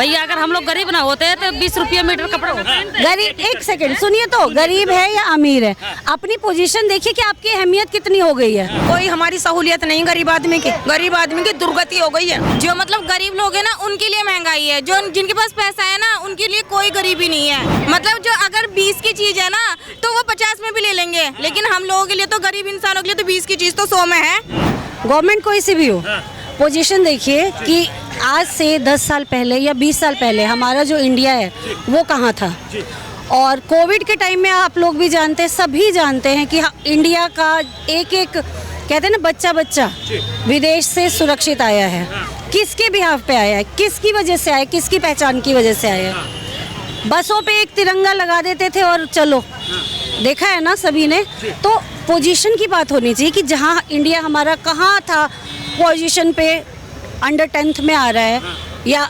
भैया अगर हम लोग गरीब ना होते तो 20 रुपये मीटर कपड़ा होता। गरीब, एक सेकंड सुनिए, तो गरीब है या अमीर है, अपनी पोजीशन देखिए कि आपकी अहमियत कितनी हो गई है। कोई हमारी सहूलियत नहीं गरीब आदमी की दुर्गति हो गई है। जो मतलब गरीब लोग है ना उनके लिए महंगाई है, जो जिनके पास पैसा है ना उनके लिए कोई गरीबी नहीं है। मतलब जो अगर 20 की चीज है ना तो वो 50 में भी ले लेंगे, लेकिन हम लोगों के लिए तो गरीब इंसानों के लिए तो 20 की चीज तो 100 में है। गवर्नमेंट कोई सी भी हो, पोजीशन देखिए कि आज से 10 साल पहले या 20 साल पहले हमारा जो इंडिया है वो कहाँ था। और कोविड के टाइम में आप लोग भी जानते हैं, सभी जानते हैं कि इंडिया का एक एक कहते हैं ना बच्चा बच्चा विदेश से सुरक्षित आया है। किसके बिहाफ पे आया है, किसकी वजह से आया, किसकी पहचान की वजह से आया है। बसों पे एक तिरंगा लगा देते थे और चलो, देखा है ना सभी ने। तो पोजीशन की बात होनी चाहिए कि जहाँ इंडिया हमारा कहाँ था पोजीशन पे, अंडर 10th में आ रहा है या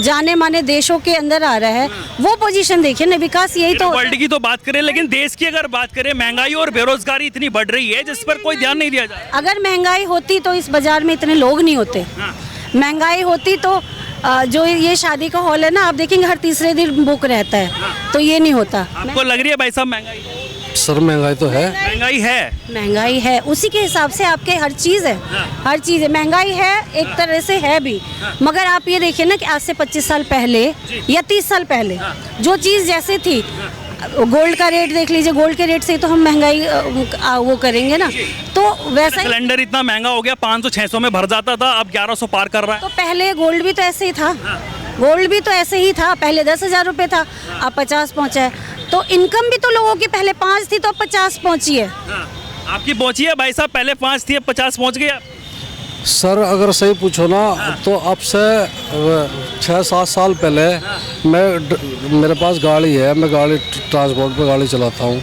जाने माने देशों के अंदर आ रहा है, वो पोजीशन देखिए ना। विकास यही तो वर्ल्ड की तो बात करें, लेकिन देश की अगर बात करें, महंगाई और बेरोजगारी इतनी बढ़ रही है जिस पर कोई ध्यान नहीं दिया जा रहा। अगर महंगाई होती तो इस बाजार में इतने लोग नहीं होते। महंगाई होती तो जो ये शादी का हॉल है ना, आप देखेंगे हर तीसरे दिन बुक रहता है, तो ये नहीं होता। आपको लग रही है भाई साहब महंगाई? सर महंगाई तो है, महंगाई है, उसी के हिसाब से आपके हर चीज़ है, हर चीज़ है। महंगाई है एक तरह से है भी, मगर आप ये देखिए ना कि आज से 25 साल पहले या 30 साल पहले जो चीज़ जैसे थी, गोल्ड का रेट देख लीजिए, गोल्ड के रेट से ही तो हम महंगाई वो करेंगे ना, तो वैसा सिलेंडर इतना महंगा हो गया, 500-600 में भर जाता था, अब 1100 पार कर रहा है। तो पहले गोल्ड भी तो ऐसे ही था, गोल्ड भी तो ऐसे ही था, पहले 10,000 रुपये था, अब 50 पहुँचा है। तो इनकम भी तो लोगों की पहले 5 थी तो अब 50 पहुँची है। आपकी पहुँची है भाई साहब, पहले 5 थी अब 50 पहुँच गया। सर अगर सही पूछो ना तो अब से 6-7 साल पहले मेरे पास गाड़ी है, मैं गाड़ी ट्रांसपोर्ट पे गाड़ी चलाता हूँ।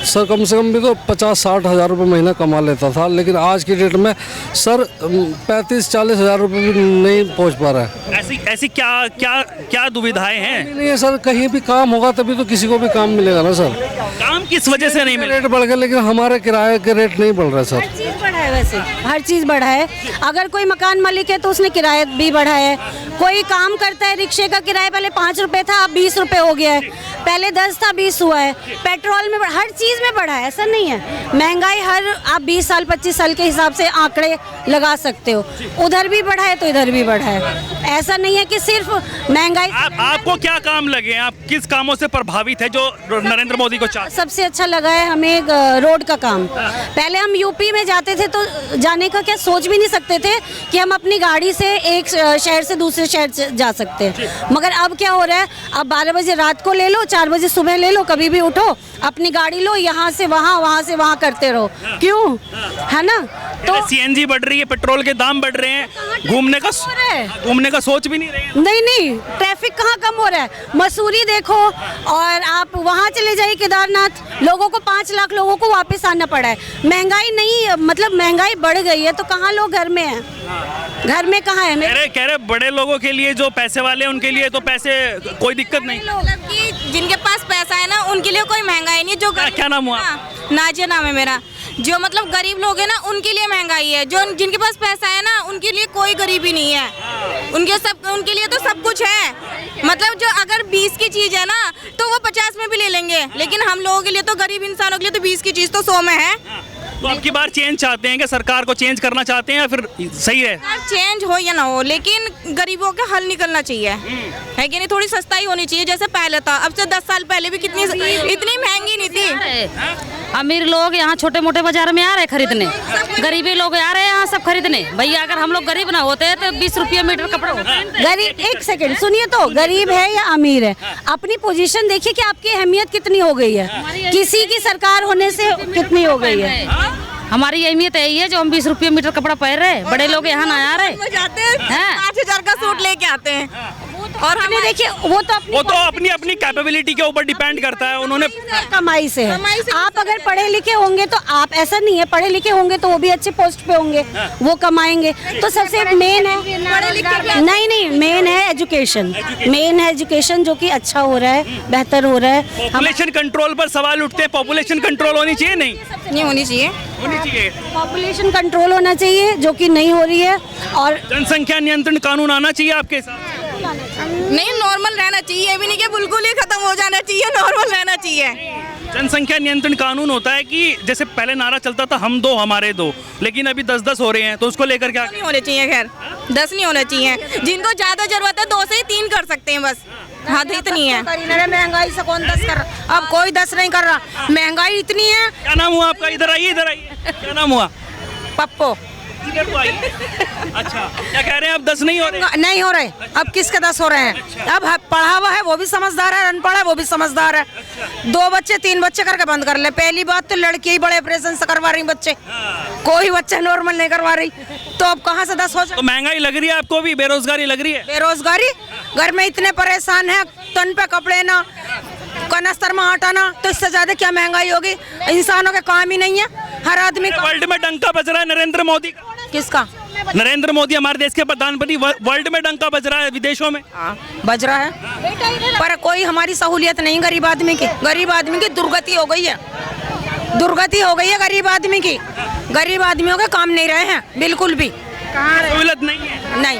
सर कम से कम भी तो 50-60 हज़ार रुपये महीना कमा लेता था, लेकिन आज की डेट में सर 35-40 हज़ार रुपये भी नहीं पहुँच पा रहा है। ऐसी क्या दुविधाएं हैं? नहीं है सर, कहीं भी काम होगा तभी तो किसी को भी काम मिलेगा ना सर। काम किस वजह से नहीं मिल रहा? रेट बढ़ गया, लेकिन हमारे किराए के रेट नहीं बढ़ रहे सर। हर चीज़ बढ़ा है, वैसे हर चीज़ बढ़ा है। अगर कोई मकान मालिक है तो उसने किराया भी बढ़ा है। कोई काम करता है, रिक्शे का किराया पहले 5 रुपये था, अब 20 रुपये हो गया है। पहले 10 था, 20 हुआ है। पेट्रोल में हर चीज़ में बढ़ा है, ऐसा नहीं है। महंगाई हर आप 20 साल 25 साल के हिसाब से आंकड़े लगा सकते हो, उधर भी बढ़ा है तो इधर भी बढ़ा है। ऐसा नहीं है कि सिर्फ महंगाई। आपको क्या काम लगे हैं, आप किस कामों से प्रभावित है जो नरेंद्र मोदी को चाहते? सबसे अच्छा लगा है हमें रोड का काम। पहले हम यूपी में जाते थे तो जाने का क्या सोच भी नहीं सकते थे कि हम अपनी गाड़ी से एक शहर से दूसरे शहर जा सकते हैं, मगर अब क्या हो रहा है, अब 12 बजे रात को ले लो, 4 बजे सुबह ले लो, कभी भी उठो, अपनी गाड़ी लो, यहाँ से वहाँ, वहाँ से वहाँ करते रहो। क्यों, है ना? तो सीएनजी बढ़ रही है, पेट्रोल के दाम बढ़ रहे हैं, घूमने का सोच भी नहीं रहे हैं। नहीं, ट्रैफिक कहाँ कम हो रहा है? मसूरी देखो और आप वहाँ चले जाइए केदारनाथ, लोगों को 5 लाख लोगों को वापस आना पड़ा है। महंगाई नहीं, मतलब महंगाई बढ़ गई है, तो कहाँ लोग घर में हैं? घर में कहाँ है? कह रहे बड़े लोगों के लिए, जो पैसे वाले उनके लिए तो पैसे कोई दिक्कत नहीं, मतलब कि जिनके पास पैसा है ना उनके लिए कोई महंगाई नहीं। जो क्या नाम हुआ? नाजिया नाम है मेरा। जो मतलब गरीब लोग है ना उनके लिए महंगाई है, जो जिनके पास पैसा है ना उनके लिए कोई गरीबी नहीं है। उनके लिए तो सब कुछ है। मतलब जो अगर 20 की चीज है ना तो वो 50 में भी ले लेंगे, लेकिन हम लोगों के लिए तो गरीब इंसानों के लिए तो 20 की चीज तो 100 में है। तो अब की बार चेंज चाहते हैं कि सरकार को चेंज करना चाहते हैं या फिर सही है? चेंज हो या ना हो, लेकिन गरीबों का हल निकलना चाहिए, है कि नहीं? थोड़ी सस्ताई होनी चाहिए जैसे पहले था। अब से 10 साल पहले भी इतनी महंगी नहीं थी। अमीर लोग यहाँ छोटे मोटे बाजार में आ रहे खरीदने, गरीबी लोग आ रहे हैं यहाँ सब खरीदने। भैया अगर हम लोग गरीब ना होते तो 20 रुपये मीटर कपड़ा होता। गरीब, एक सेकंड सुनिए, तो गरीब है या अमीर है, अपनी पोजीशन देखिए कि आपकी अहमियत कितनी हो गई है, किसी की सरकार होने से कितनी हो गई है। हमारी अहमियत यही है जो हम 20 रुपये मीटर कपड़ा पहन रहे, बड़े लोग यहाँ ना आ रहे जाते हैं 5,000 का सूट लेके आते हैं। और हमने देखिए वो तो अपनी कैपेबिलिटी के ऊपर डिपेंड करता है, उन्होंने कमाई से है। आप अगर पढ़े लिखे होंगे तो आप, ऐसा नहीं है, पढ़े लिखे होंगे तो वो भी अच्छे पोस्ट पे होंगे, वो कमाएंगे। तो सबसे मेन है, नहीं मेन है एजुकेशन, मेन है एजुकेशन, जो कि अच्छा हो रहा है, बेहतर हो रहा है। पॉपुलेशन कंट्रोल पर सवाल उठते हैं, पॉपुलेशन कंट्रोल होनी चाहिए? नहीं होनी चाहिए, पॉपुलेशन कंट्रोल होना चाहिए, जो कि नहीं हो रही है। और जनसंख्या नियंत्रण कानून आना चाहिए आपके साथ? नहीं, नॉर्मल रहना चाहिए, ये भी नहीं कि बिल्कुल ही खत्म हो जाना चाहिए, नॉर्मल रहना चाहिए। जनसंख्या नियंत्रण कानून होता है कि जैसे पहले नारा चलता था हम 2 हमारे 2, लेकिन अभी 10-10 हो रहे हैं, तो उसको लेकर क्या? नहीं होने चाहिए, खैर 10 नहीं होने चाहिए। जिनको ज्यादा जरूरत है 2 से ही 3 कर सकते हैं बस, हद इतनी है। महंगाई से कौन 10 कर रहा? अब कोई 10 नहीं कर रहा, महंगाई इतनी है। क्या नाम हुआ आपका? इधर आइए, इधर आइए। क्या नाम हुआ? पप्पो इधर तो आइए। अच्छा, क्या कह रहे हैं? अब 10 नहीं हो रहे? नहीं हो रहे, अब किसके 10 हो रहे हैं? अब पढ़ा हुआ है वो भी समझदार है, अनपढ़ है वो भी समझदार है। 2 बच्चे 3 बच्चे करके बंद कर ले। पहली बात तो लड़की ही बड़े ऑपरेशन से करवा रही बच्चे, कोई बच्चा नॉर्मल नहीं करवा रही, तो अब कहाँ से 10 हो जाए? तो महंगाई लग रही है आपको भी? बेरोजगारी लग रही है? बेरोजगारी, घर में इतने परेशान है, तन पे कपड़े ना, कनस्तर में आटा ना, तो इससे ज्यादा क्या महंगाई होगी? इंसानों के काम ही नहीं है, हर आदमी का। वर्ल्ड में डंका बज रहा है नरेंद्र मोदी का। किसका? नरेंद्र मोदी हमारे देश के प्रधानमंत्री, वर्ल्ड में डंका बज रहा है, विदेशों में बज रहा है, पर कोई हमारी सहूलियत नहीं गरीब आदमी की। गरीब आदमी की दुर्गति हो गई है, दुर्गति हो गई है गरीब आदमी की। गरीब आदमियों के काम नहीं रहे हैं बिल्कुल भी, सहूलत नहीं है, नहीं,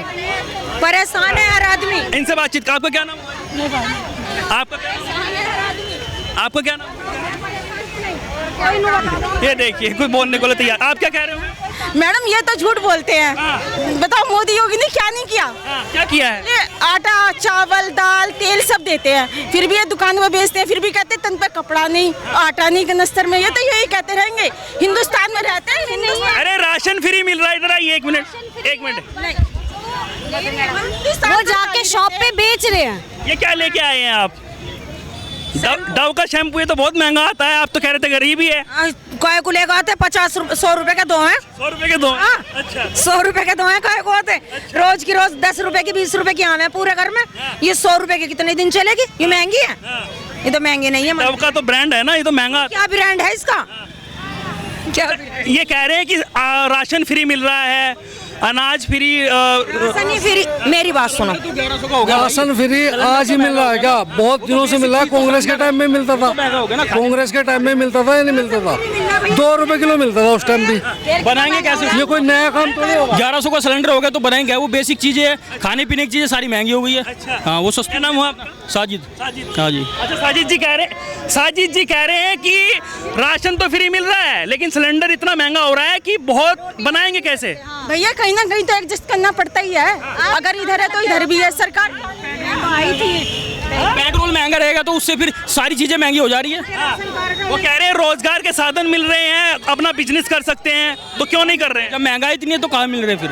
परेशान है हर आदमी। इनसे बातचीत। आपका क्या नाम? आपका क्या नाम? ये देखिए, कोई बोलने को तैयार। आप क्या कह रहे हो? मैडम ये तो झूठ बोलते हैं। बताओ मोदी योगी ने क्या नहीं किया? क्या किया है? ये आटा, चावल, दाल, तेल सब देते हैं, फिर भी ये दुकान में बेचते हैं, फिर भी कहते हैं तन पे कपड़ा नहीं, आटा नहीं कनस्तर में। ये तो यही कहते रहेंगे, हिंदुस्तान में रहते हैं, हिंदुस्तान। अरे राशन फ्री मिल रहा है, इधर आइए, 1 मिनट 1 मिनट। वो जाके शॉप पे बेच रहे हैं। ये क्या लेके आए हैं आप? डव का शैम्पू, ये तो बहुत महंगा आता है, आप तो कह रहे थे गरीब ही है। काय को लेकर आते 100 रुपए के 2 हैं। 100 रुपए के 2? अच्छा, 100 रुपए के 2 हैं, काय को आते। रोज की रोज 10 रुपए की 20 रुपए की आम है पूरे घर में। ये 100 रुपए की कितने दिन चलेगी? ये महंगी है? ये तो महंगी नहीं है। डव का तो ब्रांड है ना, ये तो महंगा। क्या ब्रांड है इसका? क्या? ये कह रहे हैं कि राशन फ्री मिल रहा है, अनाज फ्री। राशन फ्री, मेरी बात सुनो, राशन फ्री आज ही मिल रहा है क्या? बहुत दिनों से मिल रहा है। कांग्रेस के टाइम में मिलता था, कांग्रेस के टाइम में मिलता था या नहीं मिलता था? 2 रुपए किलो मिलता था उस टाइम भी। बनाएंगे कैसे? ये कोई नया काम तो नहीं होगा। 1100 का सिलेंडर हो गया तो बनाएंगे, वो बेसिक चीजें है, खाने पीने की चीजें सारी महंगी हो गई है। अच्छा। हाँ, वो सस्ता। नाम हुआ आपका? साजिद। हाँ जी। अच्छा, साजिद जी कह रहे हैं कि राशन तो फ्री मिल रहा है, लेकिन सिलेंडर इतना महंगा हो रहा है कि बहुत बनाएंगे कैसे? भैया कहीं ना कहीं तो एडजस्ट करना पड़ता ही है, अगर इधर है तो इधर भी है। सरकार आई थी, पेट्रोल महंगा रहेगा तो उससे फिर सारी चीजें महंगी हो जा रही है। वो कह रहे हैं रोजगार के साधन मिल रहे हैं, अपना बिजनेस कर सकते हैं, तो क्यों नहीं कर रहे हैं? जब महंगाई इतनी है तो कहाँ मिल रहे हैं? फिर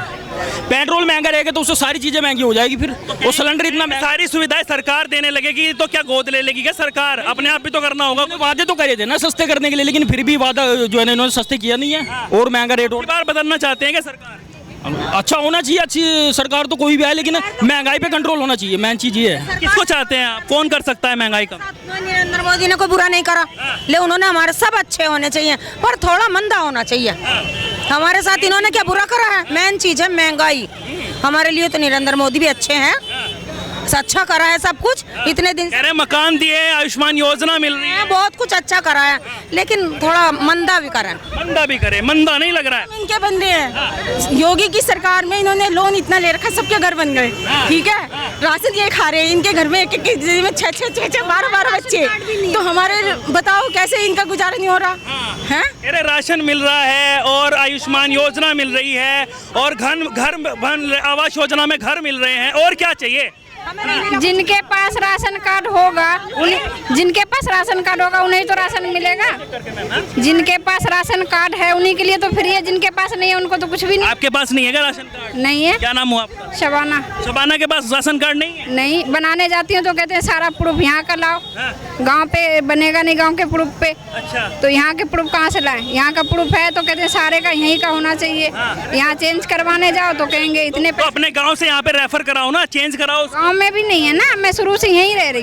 पेट्रोल महंगा रहेगा तो उससे सारी चीजें महंगी हो जाएगी। फिर वो सिलेंडर इतना महंगा, सारी सुविधाएं सरकार देने लगेगी तो क्या गोद ले लेगी क्या सरकार? अपने आप भी तो करना होगा। वादे तो करे थे ना सस्ते करने के लिए, लेकिन फिर भी वादा जो है इन्होंने सस्ते किया नहीं है, और महंगा रेट। और बार बदलना चाहते हैं क्या सरकार? अच्छा होना चाहिए, अच्छी सरकार तो कोई भी आए, लेकिन महंगाई पे कंट्रोल होना चाहिए, मेन चीज ये है। किसको चाहते हैं आप? कौन कर सकता है महंगाई कम? नरेंद्र मोदी ने कोई बुरा नहीं करा, ले उन्होंने हमारे सब अच्छे होने चाहिए, पर थोड़ा मंदा होना चाहिए। हमारे साथ इन्होंने क्या बुरा करा है? मेन चीज है महंगाई। हमारे लिए तो नरेंद्र मोदी भी अच्छे हैं, अच्छा करा है सब कुछ। इतने दिन कह रहे हैं मकान दिए, आयुष्मान योजना मिल रही है, बहुत कुछ अच्छा करा है, लेकिन थोड़ा मंदा भी करा है। मंदा भी करे, मंदा नहीं लग रहा है। इनके बंदे हैं, योगी की सरकार में इन्होंने लोन इतना ले रखा, सबके घर बन गए, ठीक है। राशन ये खा रहे हैं, इनके घर में एक में 6 12 बच्चे, तो हमारे बताओ कैसे इनका गुजारा नहीं हो रहा है? कह रहे राशन मिल रहा है और आयुष्मान योजना मिल रही है और घर आवास योजना में घर मिल रहे हैं, और क्या चाहिए? जिनके पास राशन कार्ड होगा उन्हें तो राशन मिलेगा। जिनके पास राशन कार्ड है उन्हीं के लिए तो फ्री है, जिनके पास नहीं है उनको तो कुछ भी नहीं। आपके पास नहीं है क्या राशन कार्ड? नहीं है। क्या नाम हुआ आपका? शबाना। शबाना के पास राशन कार्ड नहीं है? नहीं, बनाने जाती हूँ तो कहते हैं सारा प्रूफ यहाँ का लाओ, गांव पे बनेगा नहीं गांव के प्रूफ पे। अच्छा, तो यहाँ के प्रूफ कहाँ से लाएं? यहाँ का प्रूफ है तो कहते हैं सारे का यहीं का होना चाहिए। यहाँ चेंज करवाने जाओ तो कहेंगे इतने तो अपने गाँव से यहाँ पे रेफर कराओ ना, चेंज कराओ। गाँव में भी नहीं है ना, मैं शुरू से यहीं रह रही हूँ।